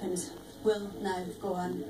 happened. Will now go on.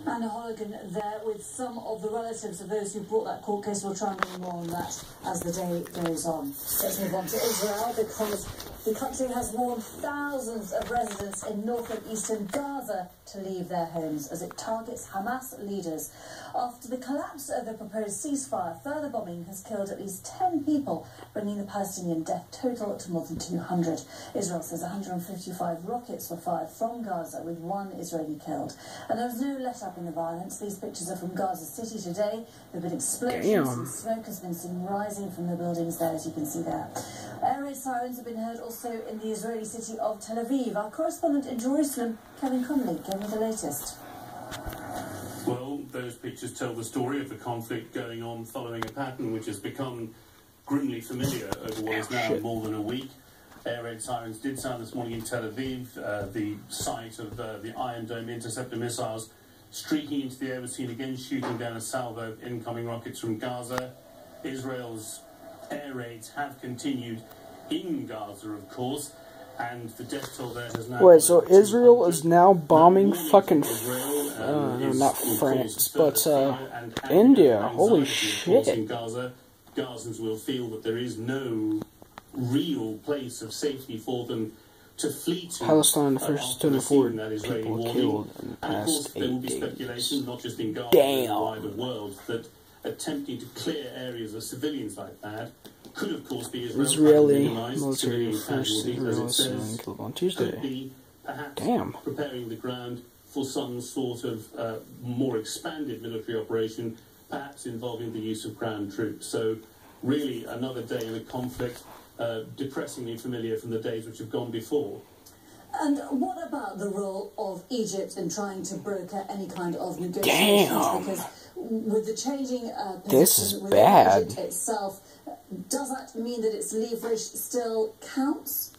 Anna Holligan there with some of the relatives of those who brought that court case. We'll try and bring more on that as the day goes on. Let's move on to Israel, because the country has warned thousands of residents in north and eastern Gaza to leave their homes as it targets Hamas leaders. After the collapse of the proposed ceasefire, further bombing has killed at least 10 people, bringing the Palestinian death total to more than 200. Israel says 155 rockets were fired from Gaza, with 1 Israeli killed. And there was no let-up in the violence. These pictures are from Gaza City today. There have been explosions and smoke has been seen rising from the buildings there, as you can see there. Air raid sirens have been heard also in the Israeli city of Tel Aviv. Our correspondent in Jerusalem, Kevin Connolly, gave me the latest. Well, those pictures tell the story of the conflict going on following a pattern which has become grimly familiar over what is now more than a week. Air raid sirens did sound this morning in Tel Aviv. The site of the Iron Dome interceptor missiles streaking into the air was seen again, shooting down a salvo of incoming rockets from Gaza. Israel's air raids have continued in Gaza, of course, and the death toll there has now... Wait, so Israel is now bombing fucking... no, not France, but India. Holy shit. In Gaza, Gazans will feel that there is no real place of safety for them to flee to. Palestine, the first 24 people killed in the past 8 days. Speculation, not just in Gaza, but in the wider world, that attempting to clear areas of civilians like that could, of course, be Israeli military first civilians killed on Tuesday. Damn. Preparing the ground for some sort of more expanded military operation, perhaps involving the use of ground troops. So, really, another day in a conflict, depressingly familiar from the days which have gone before. And what about the role of Egypt in trying to broker any kind of negotiations? Damn. Because with the changing position with bad. Egypt itself, does that mean that its leverage still counts?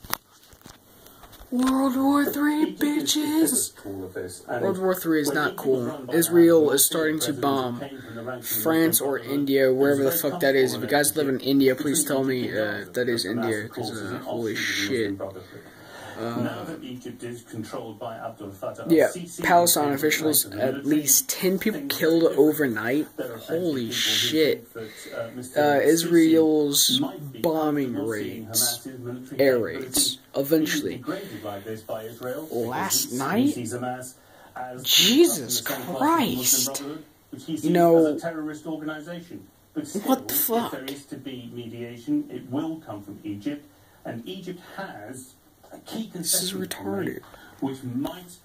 World War III, bitches! World War III is not cool. Israel is starting to bomb France or India, wherever the fuck that is. If you guys live in India, please tell me that is India, because holy shit. Yeah, Palestine officials, at least 10 people killed overnight. Holy shit. Israel's bombing raids, air raids, eventually. Last night? Jesus Christ. You know, what the fuck? If there is to be mediation, it will come from Egypt, and Egypt has a key concession which might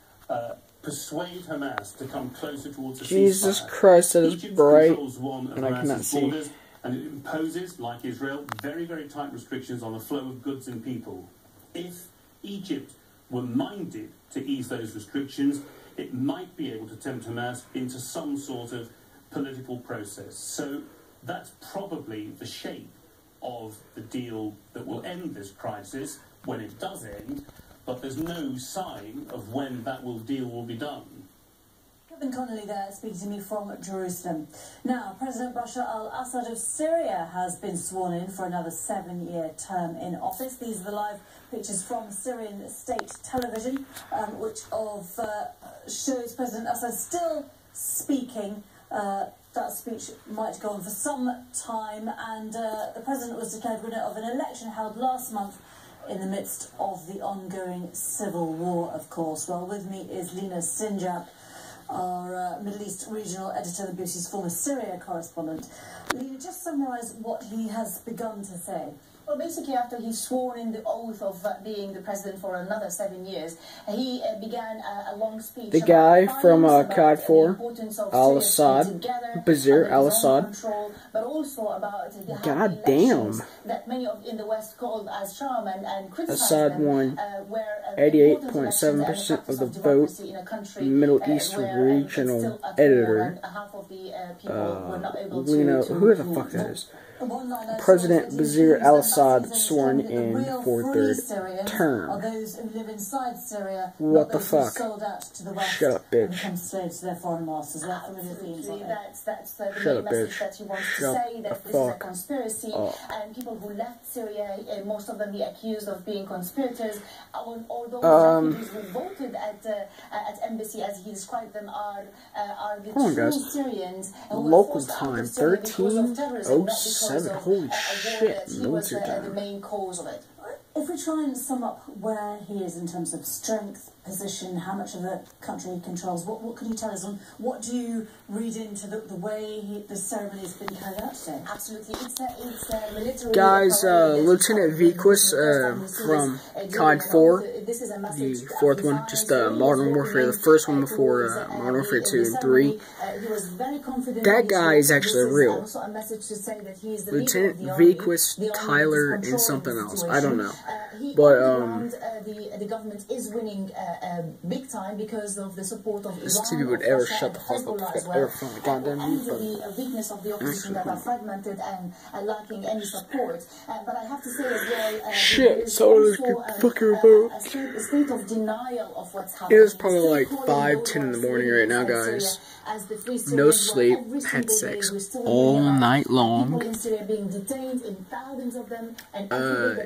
persuade Hamas to come closer towards the Jesus ceasefire. Christ, that is Egypt bright, controls one of and I cannot Hamas's see. borders, and it imposes, like Israel, very, very tight restrictions on the flow of goods and people. If Egypt were minded to ease those restrictions, it might be able to tempt Hamas into some sort of political process. So that's probably the shape of the deal that will end this crisis when it does end, but there's no sign of when that deal will be done. Kevin Connolly there speaking to me from Jerusalem. Now, President Bashar al-Assad of Syria has been sworn in for another 7-year term in office. These are the live pictures from Syrian state television, which shows President Assad still speaking. That speech might go on for some time, and the president was declared winner of an election held last month in the midst of the ongoing civil war, of course. Well, with me is Lina Sinjab, our Middle East regional editor, the BBC's former Syria correspondent. Lina, just summarise what he has begun to say. Well, basically, after he swore in the oath of being the president for another 7 years, he began a long speech. The guy from COD 4, al-Assad, Bashar al-Assad. But also about the God damn. That many in the West called as sham and criticized Assad them, won where 88.7% of the vote. Middle East regional editor. Lena, who the fuck that is? President Bashar al-Assad sworn in for third term. What the fuck? Shut up, bitch. Shut up, bitch. Shut the fuck up. And people who left Syria, most of them be accused of being conspirators. Although refugees who voted at embassy, as he described them, are the true Syrians. Local time 13:07. Holy shit! Military time. The main cause of it. If we try and sum up where he is in terms of strength, position, how much of the country he controls, what can you tell us on what do you read into the way the ceremony has been carried out today? Absolutely, it's a military. Guys, Lieutenant Vequis from COD 4, the fourth one, just Modern Warfare, the first one before Modern Warfare 2 and 3. That guy is actually real. Lieutenant Vequis, Tyler, and something else. I don't know. But the government is winning big time because of the support of this TV would ever shut the fuck up if ever from the goddamn the weakness of the opposition that are fragmented and lacking any support. But I have to say as well, shit, so there's fucking about a state of denial of what's happening. It is probably like 5-10 in the morning right now, guys. No sleep, had sex all night long.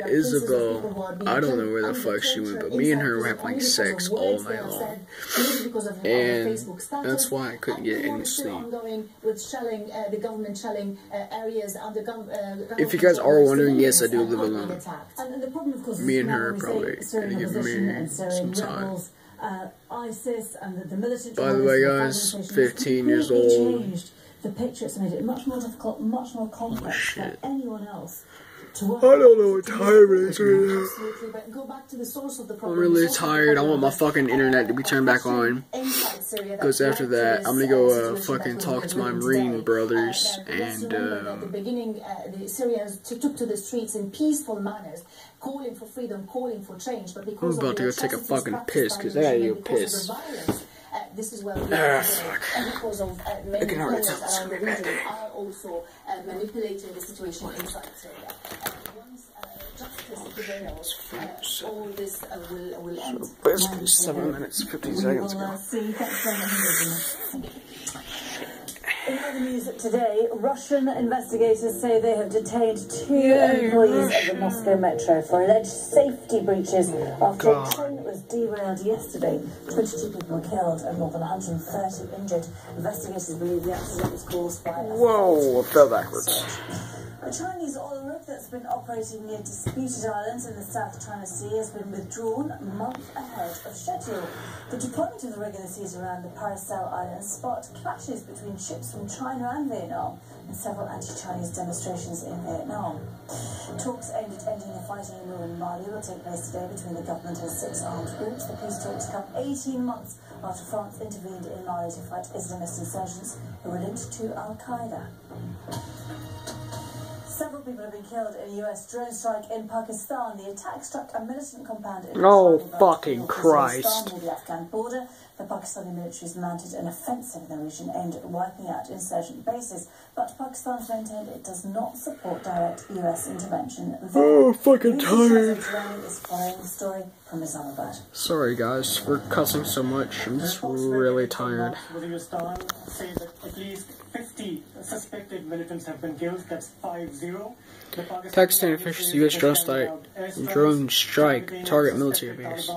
Isabel, I don't know where the fuck she went, but me and her were having sex all night long. And that's why I couldn't get any sleep. If you guys are wondering, yes, I do live alone. Me and her are probably gonna get married sometime. ISIS and the militant. By the way, guys, 15 years old. The picture, it's made it much more difficult, much more complex for anyone else. I don't know what time it is right now. I'm really tired. I want my fucking internet to be turned back on. Because after that, I'm gonna go fucking talk to my Marine brothers and at the beginning, the Syrians took to the streets in peaceful manners, calling for freedom, calling for change. But because I'm about to go take a fucking piss because I gotta go piss. This is where fuck. and because of many players around the region are also manipulating the situation inside Syria. Once justice prevails, all this will end. Basically 7 minutes, 50 seconds ago. In other news today, Russian investigators say they have detained 2 employees of the Moscow Metro for alleged safety breaches after a train was derailed yesterday. 22 people were killed and more than 130 injured. Investigators believe the accident was caused by a... Whoa, I fell backwards. The Chinese oil rig that's been operating near disputed islands in the South China Sea has been withdrawn a month ahead of schedule. The deployment of the rig in the seas around the Paracel Islands sparked clashes between ships from China and Vietnam and several anti-Chinese demonstrations in Vietnam. Talks aimed at ending the fighting in northern Mali will take place today between the government and 6 armed groups. The peace talks come 18 months after France intervened in Mali to fight Islamist insurgents who were linked to Al-Qaeda. Several people have been killed in a US drone strike in Pakistan. The attack struck a militant compound in fucking Christ. near the Afghan border. The Pakistani military has mounted an offensive in the region aimed at wiping out insurgent bases, but Pakistan has maintained it does not support direct US intervention. Oh, fucking tired. Is following the story from Islamabad. Sorry guys for cussing so much. I'm just really tired. At least 50 suspected militants have been killed. That's 50. Pakistan officials U.S. drone strike target military base.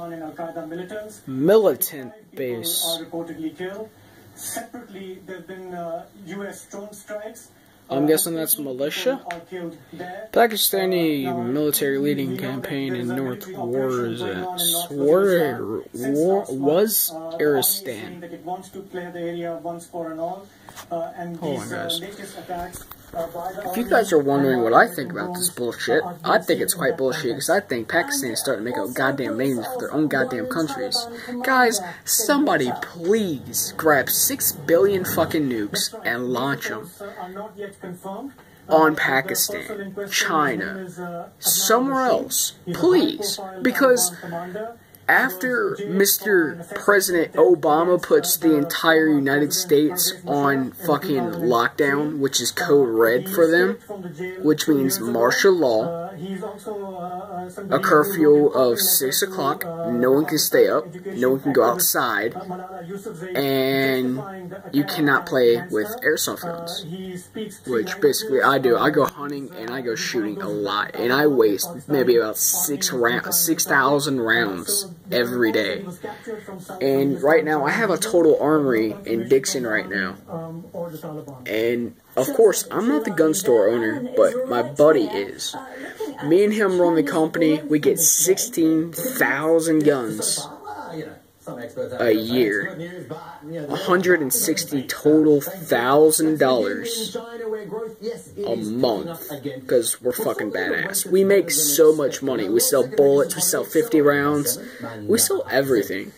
Militant base. Are reportedly killed. Separately, there have been U.S. drone strikes. I'm guessing that's militia. Pakistani military leading campaign in North Waziristan. Hold on, guys. If you guys are wondering what I think about this bullshit, I think it's quite bullshit because I think Pakistan is starting to make up goddamn names for their own goddamn countries. Guys, somebody please grab 6 billion fucking nukes and launch them on Pakistan, China, somewhere else, please, because after Mr. President Obama puts the entire United States on fucking lockdown, which is code red for them, which means martial law, a curfew of 6 o'clock, no one can stay up, no one can go outside, and you cannot play with airsoft guns, which basically I do. I go hunting and I go shooting a lot, and I waste maybe about 6,000 rounds every day. And right now I have a total armory in Dixon right now, and of course I'm not the gun store owner, but my buddy is. Me and him run the company. We get 16,000 guns a year, 160 total $1,000 a month, because we're fucking badass. We make so much money. We sell bullets, we sell 50 rounds, we sell everything.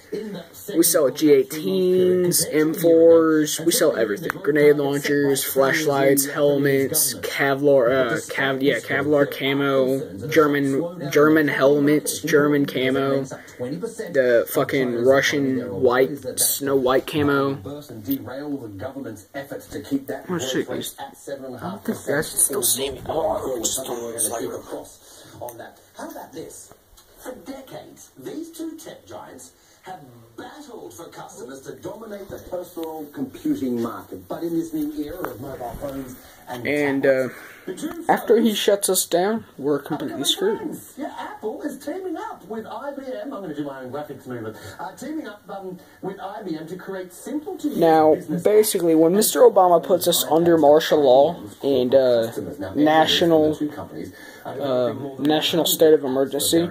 We sell G18s, M4s, we sell everything. Grenade launchers, flashlights, helmets, Kevlar camo, German helmets, German camo, the fucking Russian snow white camo. Oh shit, I don't think guys can still see me. Oh, How about this? For decades, these two tech giants have battled for customers to dominate the personal computing market. But in this new era of mobile phones and after he shuts us down, we're completely screwed. Yeah, Apple is teaming up with IBM. I'm going to do my own graphics movement. Teaming up with IBM to create simple to use. Now, basically, when Mr. Obama puts us under martial law and national state of emergency,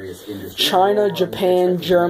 China, Japan, Germany,